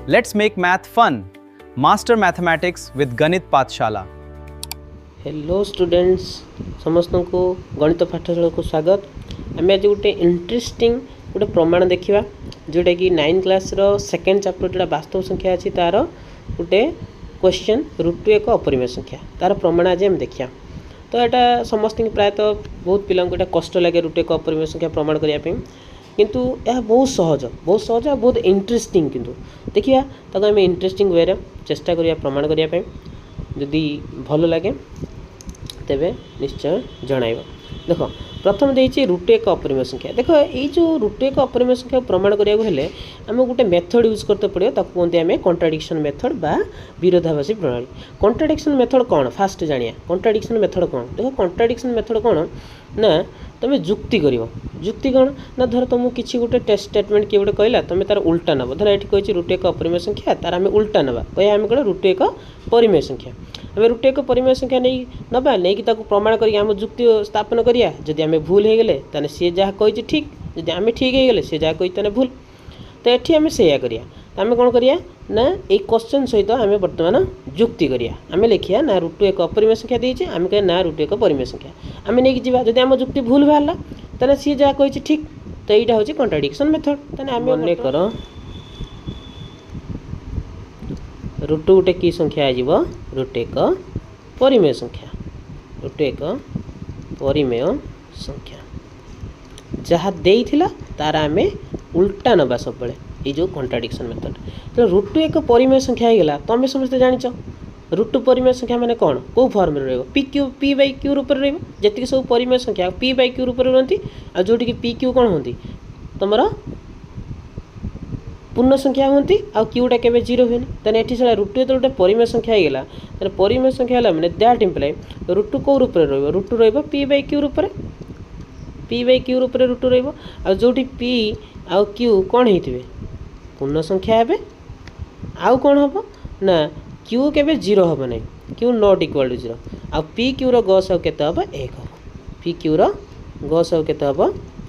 Let's make math fun. Master Mathematics with Ganit Pathshala. Hello students समस्त को गणित पाठशाला को स्वागत। आम आज गोटे इंटरेस्टिंग गोटे प्रमाण देखा जोटा कि 9th क्लास सेकेंड चैप्टर जोटा वास्तव संख्या अच्छी तार गोटे क्वेश्चन √2 एक अपरिमेय संख्या तार प्रमाण आज आम देखा। तो यहाँ समस्त प्रायतः बहुत पिला कष्ट लगे √2 एक अपरिमेय संख्या प्रमाण करने किंतु यह बहुत सहज और बहुत इंटरेस्टिंग किंतु देखिए ताको आम इंटरेस्टिंग वे चेष्टा करिया प्रमाण करने जदि भल लगे तेबे निश्चय जणाइब। देख प्रथम देछि √2 एक अपरिमेय संख्या। देख ये जो √2 एक अपरिमेय संख्या प्रमाण करिया हेले आम गोटे मेथड यूज करते पड़ो ताकू कहते आम कॉन्ट्राडिक्शन मेथड बा विरोधाभासी प्रणाली। कॉन्ट्राडिक्शन मेथड कौन फास्ट जानिया। कॉन्ट्राडिक्शन मेथड कौन देख कॉन्ट्राडिक्शन मेथड कौन ना तुम जुक्ति कर जुक्ति कौन ना धर तुमको किसी गोटे टेस्ट स्टेटमेंट किए गोटे कहला तुम तार उल्टा नब धर ये कही √2 एक अपरिमेय संख्या तार आम उल्टा नवा कह आम कौन √2 एक परिमेय संख्या आम √2 एक परिमेय संख्या नहीं नवा नहीं प्रमाण करके आम जुक्ति स्थापन करिया जदि आम भूल हो गले ताने सी जहाँ कही ठीक जदि आम ठीक हो गले सी जहाँ कही ताने भूल तो ये आम से करिया आम कौन करिया ना ये क्वेश्चन सहित आम बर्तमान जुक्ति करिया आम लिखिया ना √2 एक अपरिमेय संख्या देचे आम कह ना √2 एक परिमेय संख्या आम नहीं जावा जदि आम जुक्ति भूल बाहर ताने सी जहाँ कही ठीक तो यहाँ हूँ कॉन्ट्राडिक्शन मेथड ताने आम मन कर √2 गोटे की संख्या आजीव √2 एक परिमेय संख्या √2 एक परिमेय संख्या जहाँ देइथिला तार आम उल्टा नबा सब बेले ये जो कॉन्ट्राडिक्शन मेथड तो √2 एक परिमेय संख्या होगा तुम समझते जान √2 परिमेय संख्या माने कौन कौ फॉर्म पी बाई क्यू रूप जी सब परिमेय संख्या पी बाई क्यू रूप रुहति आ जो पी क्यू कौन होती तुम पूर्ण संख्या होती आ क्यूटा के जीरो हुए तेने ये सारा √2 जो गोटे परिमेय संख्या होगा तेरे परिमेय संख्या है मैंने दैट इम्प्लाई √2 कौ रूप √2 रही बाई क्यू रूप पी बाई क्यू रूप √2 रही पी आउ क्यू कौन होते पूर्ण संख्या हे आउ कौन हम ना क्यू के जीरो हम ना Q not equal to zero आ पी क्यू रस के हम 1 हम पी क्यू रस के हम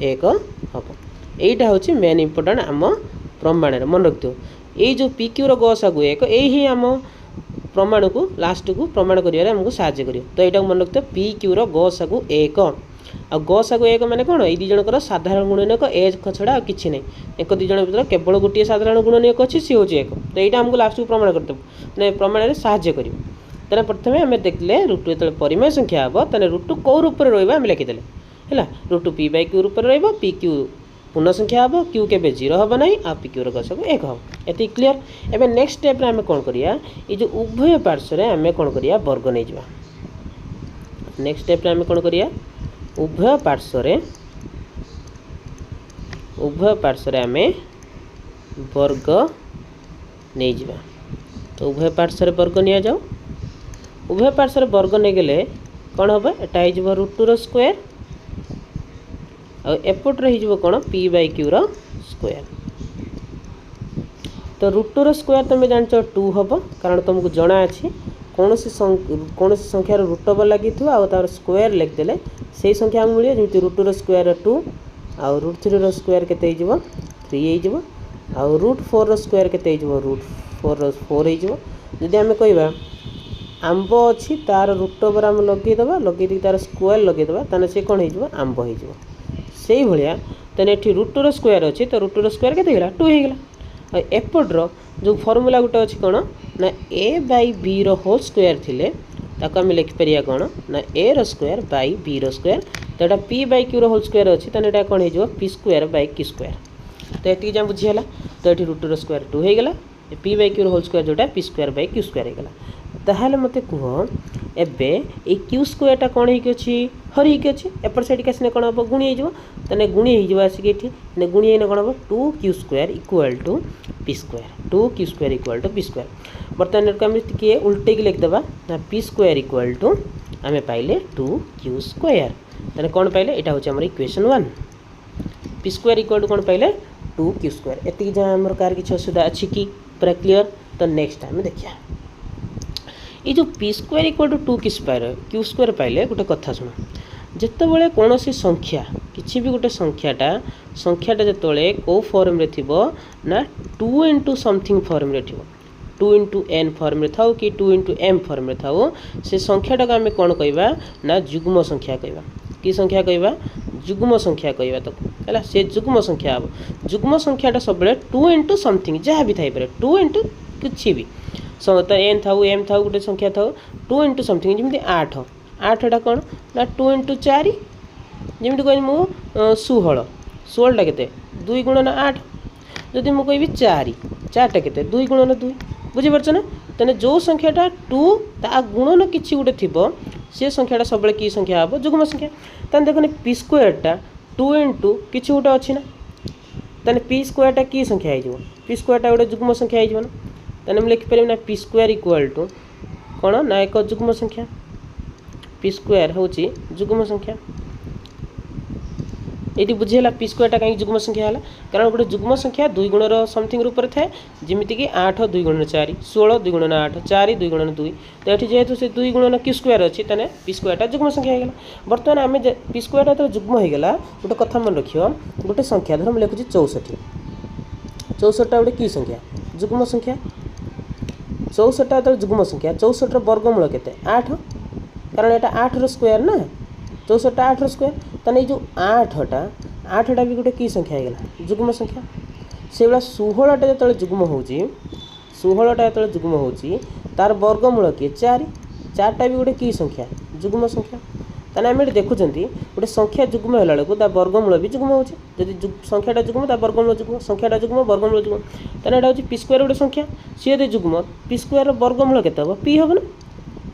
1 हम यहीटा हूँ मेन इम्पोर्टाट आम प्रमाण मन रखि ये जो पी क्यू रस को 1 यही आम प्रमाण को लास्ट को प्रमाण करमको साहय कर तो यहाँ मन रखि पी क्यू रस को 1 आ गसागु 1 माने कौन ये दिजणकर साधारण गुणनीयक एक छड़ा किसी ना एक दिजण भर केवल गोटे साधारण गुणनीयक अच्छी सी हूँ 1 तो यहाँ आमको लास्ट को प्रमाण करदेव ना प्रमाण साहय कर प्रथम आम देखले √2 जो परिमेय संख्या हम तेज √2 कौ रूप रहा लिखिदे है √2 पी बाई क्यू रूप पी क्यू पूर्ण संख्या हम क्यू के जीरो हम ना आ पी क्यू गसागु 1 हम ये क्लीयर एवं नेक्स्ट स्टेप आम कौन करिया ये जो उभय पार्श्व आम कौन करिया वर्ग नहीं जा नेक्स्ट स्टेप आम कौन करिया उभय पार्श्व आम वर्ग नहीं जा तो उभय पार्श्व वर्ग नि जाओ उभय पार्श्व वर्ग नहीं गले कौन हम यहाँ √2 स्क्वायर एपट कौन पी बाई क्यू स्क्वायर तो √2 स्क्वायर तुम जान 2 हम कारण तुमको जना अच्छी कौन संख्यार √2 लगी तार स्क्वायर लिखिदे से संख्या मिले जमी √2 स्क्वायर 2 आउ √3 स्क्वायर के 3 आउ √4 स्क्वायर के √4 जदि आम कह आंब अच्छी तार √2 आम लगे तार स्क्वायर लगेदेवा ताने से कौन हो आंब हो से भाया तेने ये √2 स्क्वायर अच्छी तो √2 स्क्वायर के 2 होगा एपट्र जो फर्मूला गोटे अच्छी कौन ना A by B whole square थिले ताको आम लिखिपर कौन ना A square by B square तो यहाँ P by Q whole square अच्छी तो यहाँ कौन हो P square by Q square तो ये जहाँ बुझीगला तो ये √2 स्क्वायर 2 होगा P by Q whole square जोटा P square by Q square होगा ताहले मते कह एबे ए क्यू स्क्वायरटा कौन होगी हरी अच्छी एपट साइड के आसने कौन हम गुणी होने गुणी हो आसिक ये गुणी होने कौन हम 2 Q square equal to P square 2 Q square equal to P square बर्तमान आम टे उल्टे की लिखिदेवा ना पी स्क्वायर इक्वाल टू आम पाइले 2 क्यू स्क्वायर तेना कौन पाइले यहाँ हूँ equation 1 P square equal to कौन पाइले 2 क्यू स्क्वायर एति जहाँ आम कार किसी असुविधा अच्छी कि पूरा क्लीयर तो नेक्स्ट टाइम देखिए ये जो P square equal to 2 Q square पाइले गोटे कथा शुण जितेबाला कौन संख्या किसी भी गोटे संख्याटा जो कौ फॉर्म रे थिबो ना 2 इंटू समथिंग फॉर्म रे थिबो 2 इंटू एन फॉर्म रे थाउ कि 2 इंटू एम फॉर्म रे थाउ से संख्याटा को आम कौन कहवा ना जुग्म संख्या कहवा कि संख्या कहवा जुग्म संख्या कहवा तो है से जुग्म संख्या हम जुग्म संख्याटा सब 2 इंटू समथिंग जहाँ भी थी 2 इंटू किसी भी एन थाउ एम थाउ गोटे संख्या थाउ 2 इंटू समथिंग जमी 8टा कौन ना 2 इंटू 4 जमी कह 16टा के 2 गुणन 8 जदि मुझे कह 4टा के 2 गुणन 2 बुझीपार ना तेने जो संख्याटा 2 ता गुणन किसी गोटे थी सी संख्याटा सब कि संख्या हम जुग्म संख्या तेने देखने पी स्क्वायरटा 2 इंटू किसी गोटे अच्छी ना तेने पी स्क्वायरटा कि संख्या हो पी स्क्वायरटा गोटे जुग्म संख्या हो ना तेने मुझे लिखिपर ना पी स्क्वायर इक्वाल टू कौन ना एक जुग्म संख्या पी स्क्वायर हूँ जुग्म संख्या ये बुझीगला पी स्क्वायरटा कहीं जुग्म संख्या है कारण गोटे जुग्म संख्या 2 गुणर समथिंग रूप में थाए जमीक कि 8 2 गुणन 4 16 2 गुणन 8 4 2 गुणन 2 तो ये जेहेतु से 2 गुणन क्यू स्क्वायर अच्छी तेने पी स्क्वायरटा जुग्म संख्या हो बर्तमान आम पी स्क्वायरटा जो जुग्म होगा गोटे कथा मन रखियो गोटे संख्या धर मुझे लिखुची 64 गोटे कि संख्या जुग्म संख्या 64टा जो जुग्म संख्या 64 वर्गमूल के 8 कारण यहाँ 8 स्क्वायर ना 64टा 8 स्क्वायर ताने जो 8टा भी गोटे कि संख्या होगा जुग्म संख्या से भाया 16टा जो जुग्म हो 16टा जो जुग्म हो तार वर्गमूल किए 4टा भी गोटे कि संख्या जुग्म संख्या ताने आम देखुं गोटे संख्या जुग्म होला बेलू ता वर्गमूल भी जुग्म होती संख्याटा जुग्म ता वर्गमूल जुग्म संख्याटा जुग्म वर्गमूल जुग्म ताने यहाँ हूँ पी स्क्वायर गोटे संख्या सी यदि जुग्म पी स्क्वायर वर्गमूल के पी हम ना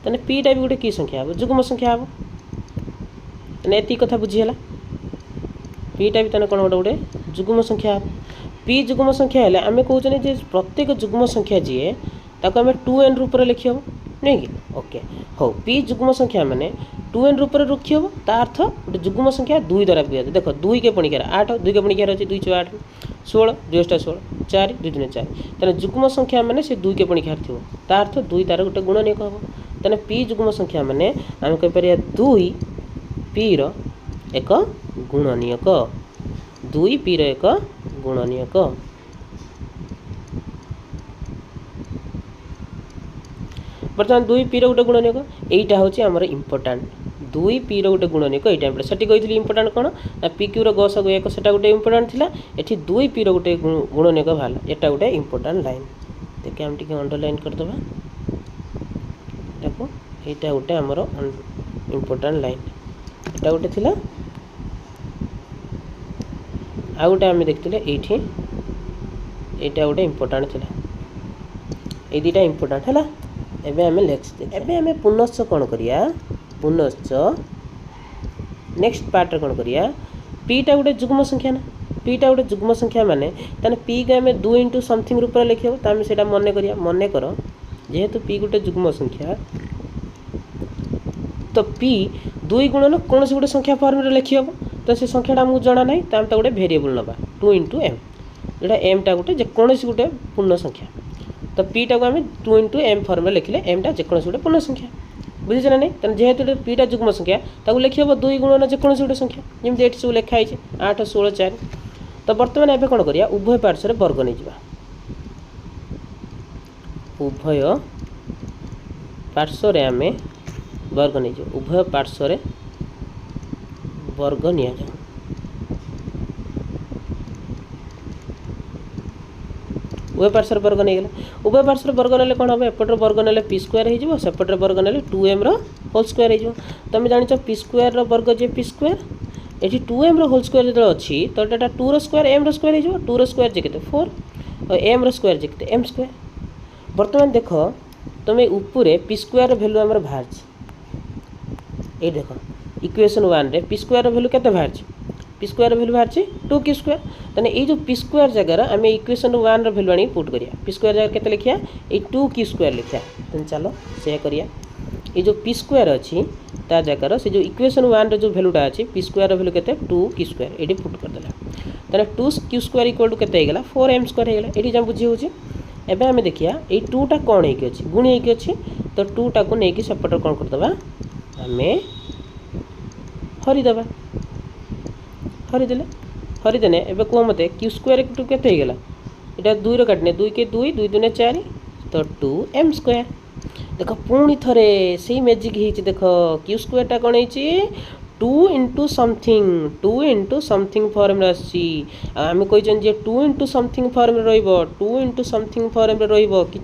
ताने पीटा भी गोटे कि संख्या हम जुग्म संख्या हम ताने एति कथा बुझीगला पीटा भी ताने कौन गोटे गोटे जुग्म संख्या हम पी जुग्म संख्या है आम कहते जे प्रत्येक जुग्म संख्या जीए ताको आम 2n रूप में लिखी हम नहीं कि ओके हो पी जुग्म संख्या माने 2n रूप में रखी हम ता अर्थ गोटे जुग्म संख्या 2 द्वारा बिभाजित देख 2 के पणिकार 8 2 के पणिकार अच्छे 2 6 8 16 2 16 4 2 3 4 तेना जुग्म संख्या माने से 2 के पणिकार थी ता अर्थ 2 तार गोटे गुणनीयक हम तेना पी जुग्म संख्या माने आम कहीपर 2 पी रो एक गुणनीयक 2 पी रो एक गुणनीयक बर्तमान 2 पी रो गोटे गुणनीयक यहीटा हूँ आमर इम्पोर्टाट 2 पी रो गोटे गुणनीयक यहाँ इम्पोर्टाट से कही इम्पोर्टाट कौन ना पी क्यू रस एक से गोटे इम्पोर्टाट थिला एठी 2 पी रो गोटे गुणनीयक बाहर एटा गोटे इम्पोर्टाट लाइन देखिए आम टिके अंडरलाइन करदे यहाँ गोटे आमर इम्पोर्टाट लाइन एटा गोटे थिला आ गोटे आम देखते ये यहाँ गोटे इम्पोर्टाट थिला ये दुटा इम्पोर्टाट है एबे आम नेक्स्ट एबे आम पुनश्च कौन करिया पुनश्च नेक्स्ट पार्ट कौन करिया पीटा गोटे जुग्म संख्या ना पीटा गोटे जुग्म संख्या माने ताने पी के आम 2 इंटू समथिंग रूप में लिखे तो आम से मन करिया मन कर जेहेतु पी गोटे जुग्म संख्या तो पी 2 गुणन कौन गोटे संख्या फॉर्म रे लिखी हम तो से संख्याटा आमको जना ना तो आम गोटे भेरिएबल नवा 2 इंटू एम जोटा एमटा गोटे जेकोसी गोटे पूर्ण संख्या तो पीटा को आम 2 इंटू एम फॉर्म लिखिले एमटा जेकोसी गोटे पूर्ण संख्या बुझे ना नहीं तेना जेहेतु पीटा जुग्म संख्या ताको लिखी हम 2 गुणन जेकोसी गोटे संख्या जमी ये सब लिखाई 8 16 4 तो बर्तमान एवं कौन करिया उभय पार्श्व वर्ग नहीं जावा उभय पार्श्व आम वर्ग नहीं जाओ उभय पार्श्व वर्ग नि जाओ उभय पार्श्व वर्ग नहीं गला उभय पार्श्व वर्ग ना कौन हम एपटर वर्ग ना पी स्क्वायर हो सेपटर वर्ग ना 2m होल स्क्वायर हो तुम जान पी स्क्वायर वर्ग जे पी स्क्वायर ये 2m होल स्क्वायर जो अच्छी तो यहाँ 2 स्क्वायर m स्क्वायर हो 2 स्क्वायर जे के 4 और m स्क्वायर जे के m स्क्वायर बर्तमान देख तुम उपरे पी स्क्वायर भैल्यू आम बाहर ये देख इक्वेशन 1 रे पी स्क्वायर भैल्यू के बाहर पी स्क्वायर भैल्यू बाहर 2 क्यू स्क्वायर तेने ये जो पी स्क्वायर जगार आम इक्वेशन 1 भैल्यू आनी पुट करिया पी स्क्वायर जगह के लिखिया ये 2 क्यू स्क्वायर लिखिया तेन चलो से करिया ये जो पी स्क्वायर अच्छी ता जगार से जो इक्वेशन 1 रे जो भैल्यूटा अच्छी पी स्क्वायर भैल्यू के 2 क्यू स्क्वायर ये पुट करदेला तेना 2 क्यू स्क्वायर इक्वल टू के 4m स्क्वायर होगा ये जहाँ बुझी होची एबे आम देखिया ये 2टा कौन होगी अच्छी गुणी होगी अच्छी तो 2टा को लेकिन सेपटर कौन करदे आम हरिदेवा हरिदेने एबे कह मत क्यू स्क्वायर टू के यहाँ 2 काटने 2 के 2 2 दूने 4 तो 2m स्क्वायर देख पुणी थे से मैजिक हो देख क्यू स्क्वायर कौन है 2 इंटू समथिंग फॉर्म आम कही 2 इंटू समथिंग फॉर्म रो 2 इंटू समथिंग फॉर्म रो कि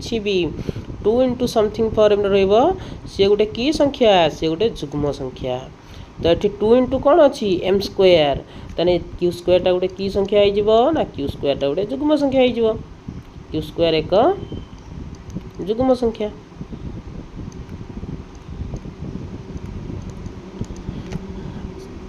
2 इंटू समथिंग फॉर्म रो सी गोटे की संख्या सी गोटे जुग्म संख्या तो ये 2 इंटू कौन अच्छी एम स्क्वायर ताने क्यू स्क्वायर गोटे की संख्या हो क्यू स्क्वायर गोटे जुग्म संख्या हो क्यू स्क्वायर एक जुग्म संख्या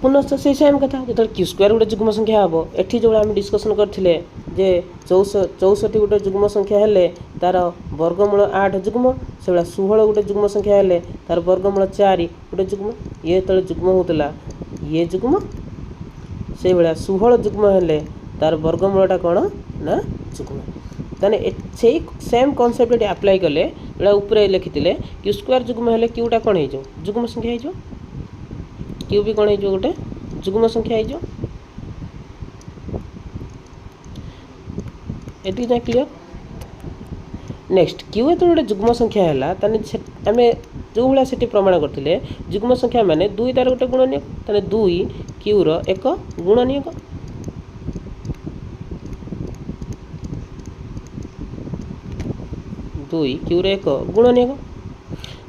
पुनश्च से सेम कथा जो क्यू स्क्वायर गोटे जुग्म संख्या हम एठी जो आम डिस्कसन करथिले जे 64 गोटे जुग्म संख्या हेले तार वर्गमूल 8 जुग्म से 16 गोटे जुग्म संख्या हेले तार वर्गमूल 4 गोटे जुग्म ये तले जुग्म होतला ये जुग्म से 16 जुग्म हेले तार वर्गमूलटा कौन ना जुग्म ताने से सेम कॉन्सेप्ट अप्लाई कले ऊपर लिखिले क्यू स्क्वायर जुग्म हेले क्यूटा कौन हो जुग्म संख्या हो क्यू भी कौन हो गोटे जुग्म संख्या हो एति जाए क्लियर नेक्स्ट क्यू जो गोटे जुग्म संख्या है आम जो भाया से प्रमाण करते जुग्म संख्या माने 2 तार गोटे गुणनीयक ताने 2 क्यू रो एक गुणनीयक 2 क्यू रो एक गुणनीयक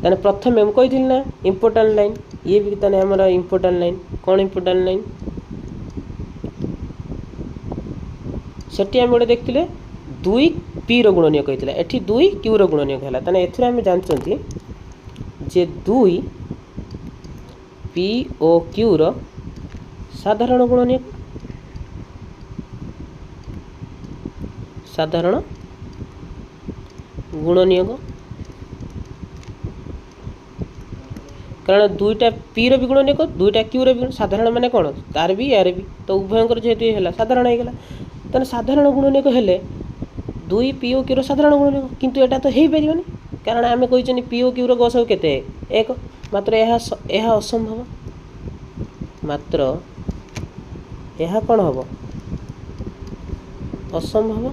ताने प्रथम हम कही ना इम्पोर्टाट लाइन ये भी ताने हमारा इम्पोर्टाट लाइन कौन इम्पोर्टाट लाइन सेठी आम गोटे देखते 2 पी रो गुणनीयक होता है एठी 2 क्यू रो गुणनीयक है ताने एथरे आम जानते जे 2 पी ओ क्यू रो साधारण गुणनीयक साधारण गुणनीयक कारण 2टा पी रो भी गुणनीयक 2टा क्यू रो भी साधारण माने कौन तार भी यार भी तो उभयंकर जेहेतु है साधारण हो गला ताने साधारण गुणनीयक हेले 2 पी ओ क्यू रो साधारण गुणनीयक किंतु एटा तो हो पारिबनी कारण आम कही पी ओ क्यू रो गसक केते एक मात्र यह असंभव मात्र यह कौन हम असंभव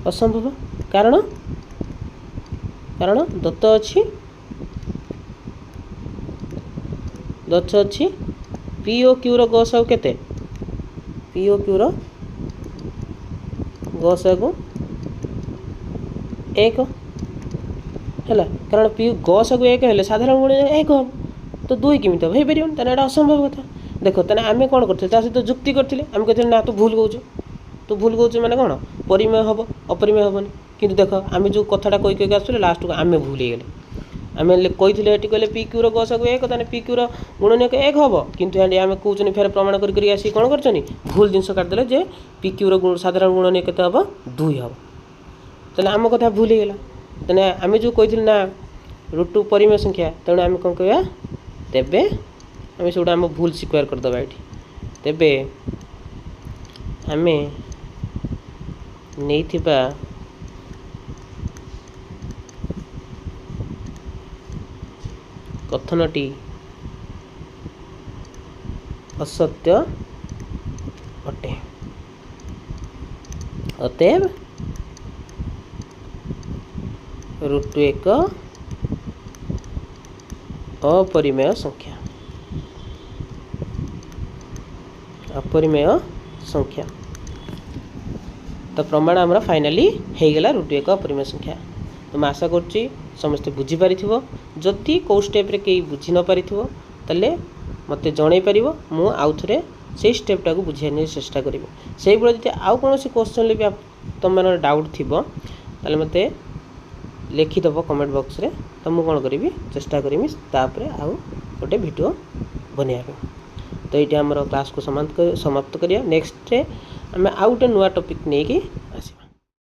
असंभव कारण कारण दत्त अच्छी पी ओ क्यू रो गसक केते पी ओ क्यू रो गसक एक है कारण पी गसक एक है साधारण गुण एक हम तो 2 केमी हो पार एटा असंभव कथा देख तेना आम कौन करते सहित जुक्ति करते आम कहते ना तू भूल कौच माने कौन परिमेय हम अपरिमेय हेनी कि देख आम जो कथाटा कही आसुले लास्ट को आम भूल हो गले आम कही कहले पी क्यू रो गसक एक ताने पी क्यू रो गुणनीयक एक हम किंतु आम कहते फेर प्रमाण करी आसी कौन कर भूल जिनस काटिदेले जे पी क्यू रो साधारण गुणनीयक केते हम 2 हम तेना आम कथा भूल हो गला तेना आम जो कही ना √2 परिमेय संख्या तेणु आम कौन कह तेबे आम से आम भूल स्वीकार करदे ये तेबे आम नहीं कथनटी असत्य अटे अतएव √2 एक अपरिमेय संख्या अपरिमेय संख्या तो प्रमाण आमर फाइनाली होगला √2 एक अपरिमेय संख्या तो मैं आशा करुच्ची समस्ते बुझीपारि जदि कौ स्टेप रे कई बुझी न पारि ताले मते जणै पारिबो मु आउ थरे से स्टेपटा को बुझाने चेष्टा करी से भाई आउ कौन क्वेश्चन भी तुम मान डाउट थी ताले मते लिखिदेव कमेंट बॉक्स रे तो मुझे कौन करी चेष्टा करी तापर आउ गोटे वीडियो बनवाई तो ये आम क्लास को समाप्त करिया नेक्स्ट आम आउ गोटे नुआ टॉपिक नहीं कि